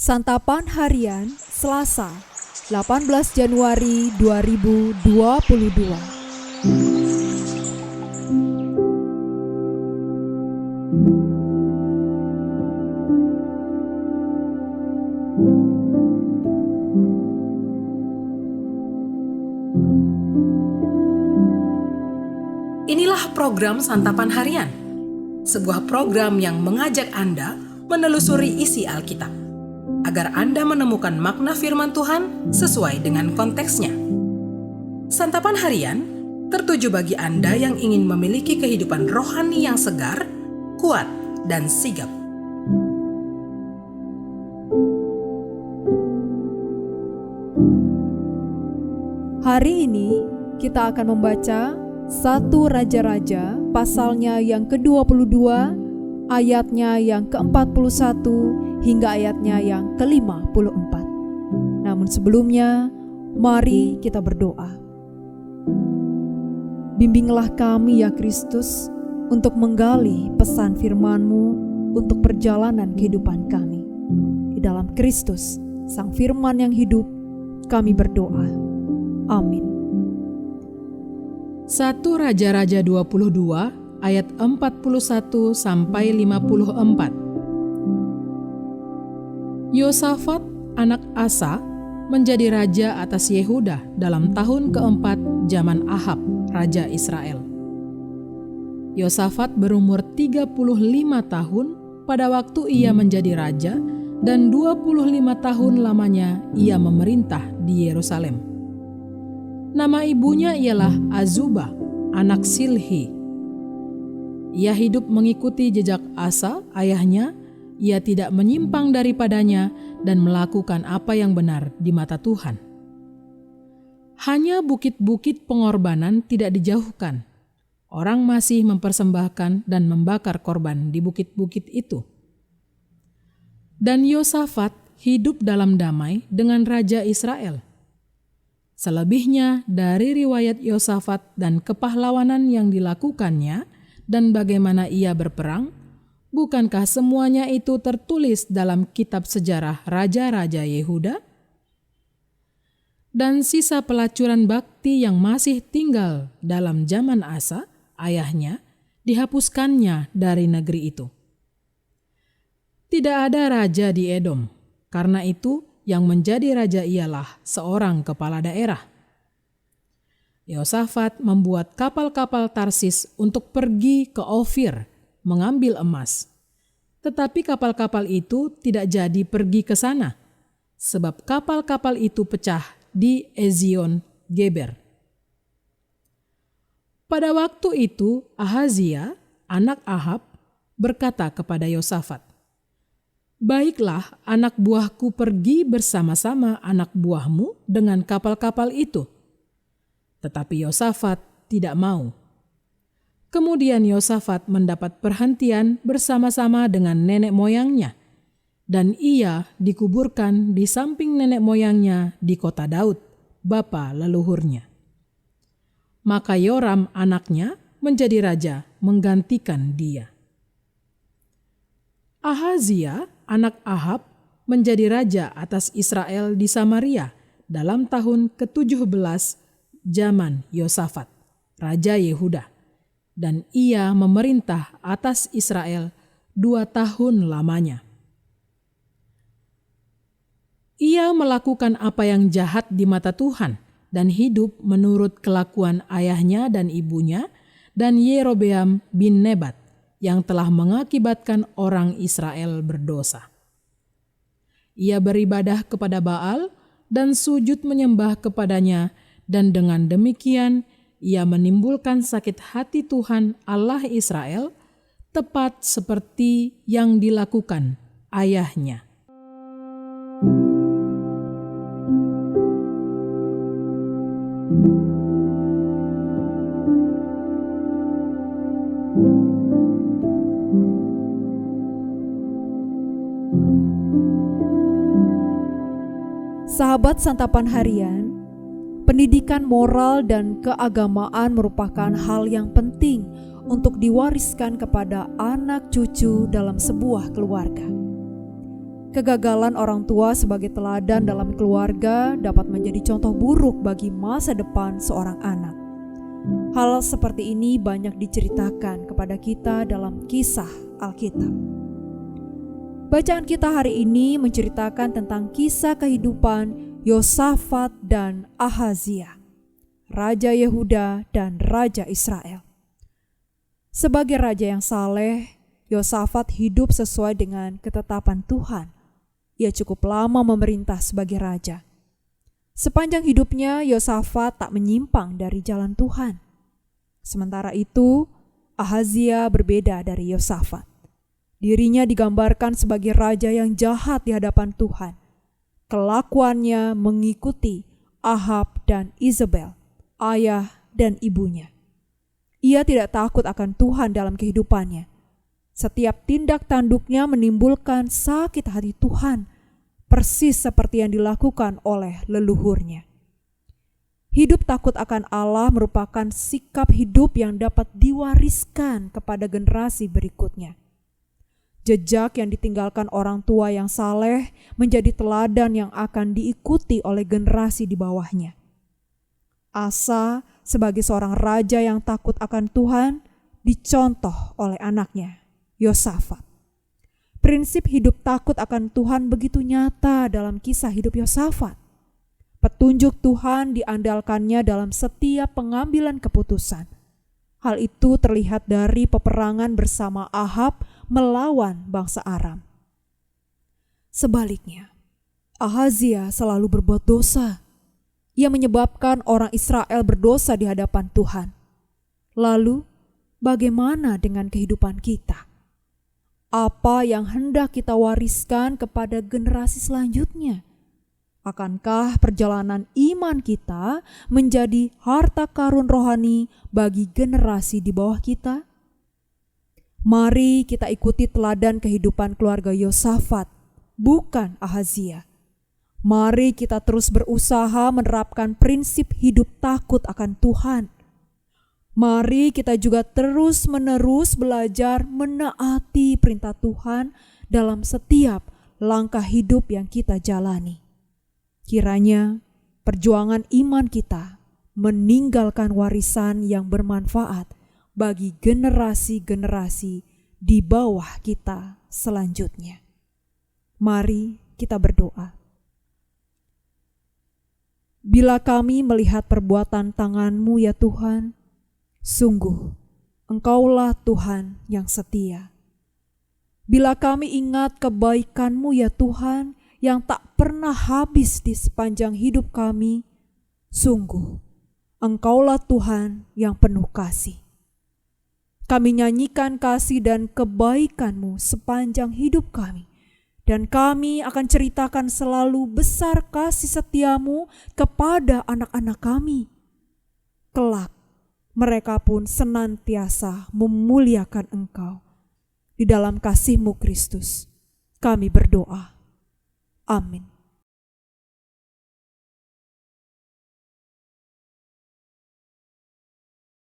Santapan Harian Selasa 18 Januari 2022. Inilah program Santapan Harian, sebuah program yang mengajak Anda menelusuri isi Alkitab, agar Anda menemukan makna firman Tuhan sesuai dengan konteksnya. Santapan Harian tertuju bagi Anda yang ingin memiliki kehidupan rohani yang segar, kuat, dan sigap. Hari ini kita akan membaca 1 Raja-Raja pasalnya yang ke-22, ayatnya yang ke-41 hingga ayatnya yang ke-54. Namun sebelumnya, mari kita berdoa. Bimbinglah kami ya Kristus untuk menggali pesan firman-Mu untuk perjalanan kehidupan kami. Di dalam Kristus, Sang Firman yang hidup, kami berdoa. Amin. 1 Raja-Raja 22 ayat 41 sampai 54. Yosafat anak Asa menjadi raja atas Yehuda dalam tahun keempat zaman Ahab, raja Israel. Yosafat berumur 35 tahun pada waktu ia menjadi raja, dan 25 tahun lamanya ia memerintah di Yerusalem. Nama ibunya ialah Azubah, anak Silhi. Ia hidup mengikuti jejak Asa, ayahnya. Ia tidak menyimpang daripadanya dan melakukan apa yang benar di mata Tuhan. Hanya bukit-bukit pengorbanan tidak dijauhkan. Orang masih mempersembahkan dan membakar korban di bukit-bukit itu. Dan Yosafat hidup dalam damai dengan Raja Israel. Selebihnya dari riwayat Yosafat dan kepahlawanan yang dilakukannya dan bagaimana ia berperang, bukankah semuanya itu tertulis dalam kitab sejarah Raja-Raja Yehuda? Dan sisa pelacuran bakti yang masih tinggal dalam zaman Asa, ayahnya, dihapuskannya dari negeri itu. Tidak ada raja di Edom, karena itu yang menjadi raja ialah seorang kepala daerah. Yosafat membuat kapal-kapal Tarsis untuk pergi ke Ofir mengambil emas. Tetapi kapal-kapal itu tidak jadi pergi ke sana, sebab kapal-kapal itu pecah di Ezion Geber. Pada waktu itu Ahazia, anak Ahab, berkata kepada Yosafat, "Baiklah, anak buahku pergi bersama-sama anak buahmu dengan kapal-kapal itu." Tetapi Yosafat tidak mau. Kemudian Yosafat mendapat perhentian bersama-sama dengan nenek moyangnya, dan ia dikuburkan di samping nenek moyangnya di kota Daud, bapa leluhurnya. Maka Yoram anaknya menjadi raja menggantikan dia. Ahazia, anak Ahab, menjadi raja atas Israel di Samaria dalam tahun ke-17 zaman Yosafat, raja Yehuda, dan ia memerintah atas Israel 2 tahun lamanya. Ia melakukan apa yang jahat di mata Tuhan dan hidup menurut kelakuan ayahnya dan ibunya dan Yerobeam bin Nebat, yang telah mengakibatkan orang Israel berdosa. Ia beribadah kepada Baal dan sujud menyembah kepadanya, dan dengan demikian ia menimbulkan sakit hati Tuhan Allah Israel, tepat seperti yang dilakukan ayahnya. Sahabat Santapan Harian, pendidikan moral dan keagamaan merupakan hal yang penting untuk diwariskan kepada anak cucu dalam sebuah keluarga. Kegagalan orang tua sebagai teladan dalam keluarga dapat menjadi contoh buruk bagi masa depan seorang anak. Hal seperti ini banyak diceritakan kepada kita dalam kisah Alkitab. Bacaan kita hari ini menceritakan tentang kisah kehidupan Yosafat dan Ahazia, Raja Yehuda dan Raja Israel. Sebagai raja yang saleh, Yosafat hidup sesuai dengan ketetapan Tuhan. Ia cukup lama memerintah sebagai raja. Sepanjang hidupnya, Yosafat tak menyimpang dari jalan Tuhan. Sementara itu, Ahazia berbeda dari Yosafat. Dirinya digambarkan sebagai raja yang jahat di hadapan Tuhan. Kelakuannya mengikuti Ahab dan Izebel, ayah dan ibunya. Ia tidak takut akan Tuhan dalam kehidupannya. Setiap tindak tanduknya menimbulkan sakit hati Tuhan, persis seperti yang dilakukan oleh leluhurnya. Hidup takut akan Allah merupakan sikap hidup yang dapat diwariskan kepada generasi berikutnya. Jejak yang ditinggalkan orang tua yang saleh menjadi teladan yang akan diikuti oleh generasi di bawahnya. Asa sebagai seorang raja yang takut akan Tuhan dicontoh oleh anaknya, Yosafat. Prinsip hidup takut akan Tuhan begitu nyata dalam kisah hidup Yosafat. Petunjuk Tuhan diandalkannya dalam setiap pengambilan keputusan. Hal itu terlihat dari peperangan bersama Ahab melawan bangsa Aram. Sebaliknya, Ahazia selalu berbuat dosa. Ia menyebabkan orang Israel berdosa di hadapan Tuhan. Lalu, bagaimana dengan kehidupan kita? Apa yang hendak kita wariskan kepada generasi selanjutnya? Akankah perjalanan iman kita menjadi harta karun rohani bagi generasi di bawah kita? Mari kita ikuti teladan kehidupan keluarga Yosafat, bukan Ahazia. Mari kita terus berusaha menerapkan prinsip hidup takut akan Tuhan. Mari kita juga terus-menerus belajar menaati perintah Tuhan dalam setiap langkah hidup yang kita jalani. Kiranya perjuangan iman kita meninggalkan warisan yang bermanfaat bagi generasi-generasi di bawah kita selanjutnya. Mari kita berdoa. Bila kami melihat perbuatan tangan-Mu ya Tuhan, sungguh Engkaulah Tuhan yang setia. Bila kami ingat kebaikan-Mu ya Tuhan, yang tak pernah habis di sepanjang hidup kami, sungguh Engkaulah Tuhan yang penuh kasih. Kami nyanyikan kasih dan kebaikan-Mu sepanjang hidup kami, dan kami akan ceritakan selalu besar kasih setia-Mu kepada anak-anak kami. Kelak, mereka pun senantiasa memuliakan Engkau. Di dalam kasih-Mu Kristus, kami berdoa. Amin.